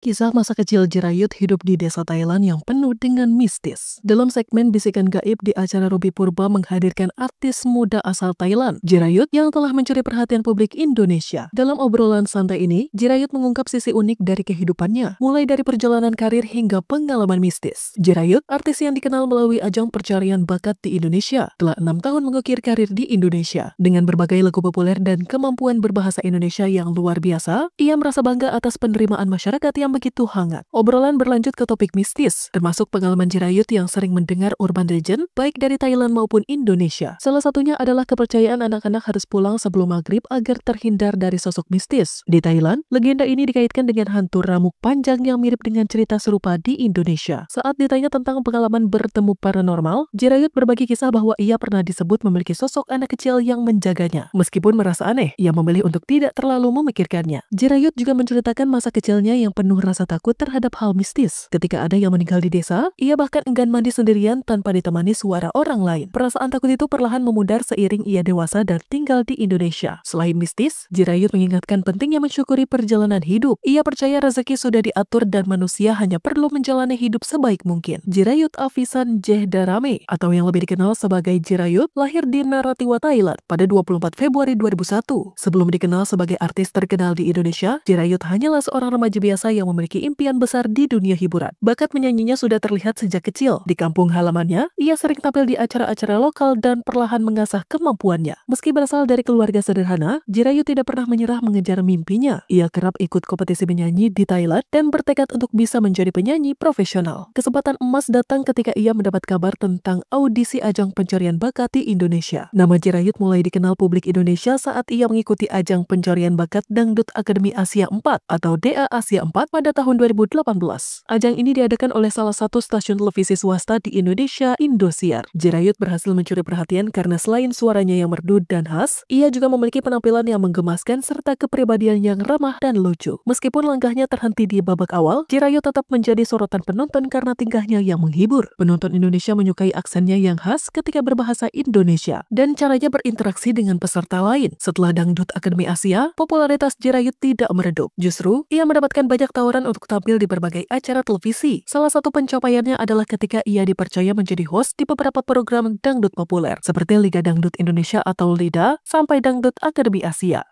Kisah masa kecil Jirayut hidup di desa Thailand yang penuh dengan mistis. Dalam segmen Bisikan Gaib di acara Ruby Purba menghadirkan artis muda asal Thailand, Jirayut, yang telah mencuri perhatian publik Indonesia. Dalam obrolan santai ini, Jirayut mengungkap sisi unik dari kehidupannya, mulai dari perjalanan karir hingga pengalaman mistis. Jirayut, artis yang dikenal melalui ajang pencarian bakat di Indonesia, telah 6 tahun mengukir karir di Indonesia. Dengan berbagai lagu populer dan kemampuan berbahasa Indonesia yang luar biasa, ia merasa bangga atas penerimaan masyarakat yang begitu hangat. Obrolan berlanjut ke topik mistis, termasuk pengalaman Jirayut yang sering mendengar urban legend, baik dari Thailand maupun Indonesia. Salah satunya adalah kepercayaan anak-anak harus pulang sebelum maghrib agar terhindar dari sosok mistis. Di Thailand, legenda ini dikaitkan dengan hantu ramuk panjang yang mirip dengan cerita serupa di Indonesia. Saat ditanya tentang pengalaman bertemu paranormal, Jirayut berbagi kisah bahwa ia pernah disebut memiliki sosok anak kecil yang menjaganya. Meskipun merasa aneh, ia memilih untuk tidak terlalu memikirkannya. Jirayut juga menceritakan masa kecilnya yang penuh rasa takut terhadap hal mistis. Ketika ada yang meninggal di desa, ia bahkan enggan mandi sendirian tanpa ditemani suara orang lain. Perasaan takut itu perlahan memudar seiring ia dewasa dan tinggal di Indonesia. Selain mistis, Jirayut mengingatkan pentingnya mensyukuri perjalanan hidup. Ia percaya rezeki sudah diatur dan manusia hanya perlu menjalani hidup sebaik mungkin. Jirayut Avisan Jehdarame, atau yang lebih dikenal sebagai Jirayut, lahir di Narathiwat, Thailand pada 24 Februari 2001. Sebelum dikenal sebagai artis terkenal di Indonesia, Jirayut hanyalah seorang remaja biasa yang memiliki impian besar di dunia hiburan. Bakat menyanyinya sudah terlihat sejak kecil. Di kampung halamannya, ia sering tampil di acara-acara lokal dan perlahan mengasah kemampuannya. Meski berasal dari keluarga sederhana, Jirayut tidak pernah menyerah mengejar mimpinya. Ia kerap ikut kompetisi menyanyi di Thailand dan bertekad untuk bisa menjadi penyanyi profesional. Kesempatan emas datang ketika ia mendapat kabar tentang audisi ajang pencarian bakat di Indonesia. Nama Jirayut mulai dikenal publik Indonesia saat ia mengikuti ajang pencarian bakat Dangdut Akademi Asia 4 atau DA Asia 4 pada tahun 2018. Ajang ini diadakan oleh salah satu stasiun televisi swasta di Indonesia, Indosiar. Jirayut berhasil mencuri perhatian karena selain suaranya yang merdu dan khas, ia juga memiliki penampilan yang menggemaskan serta kepribadian yang ramah dan lucu. Meskipun langkahnya terhenti di babak awal, Jirayut tetap menjadi sorotan penonton karena tingkahnya yang menghibur. Penonton Indonesia menyukai aksennya yang khas ketika berbahasa Indonesia dan caranya berinteraksi dengan peserta lain. Setelah Dangdut Akademi Asia, popularitas Jirayut tidak meredup. Justru, ia mendapatkan banyak tawaran untuk tampil di berbagai acara televisi. Salah satu pencapaiannya adalah ketika ia dipercaya menjadi host di beberapa program dangdut populer, seperti Liga Dangdut Indonesia atau LIDA, sampai Dangdut Akademi Asia.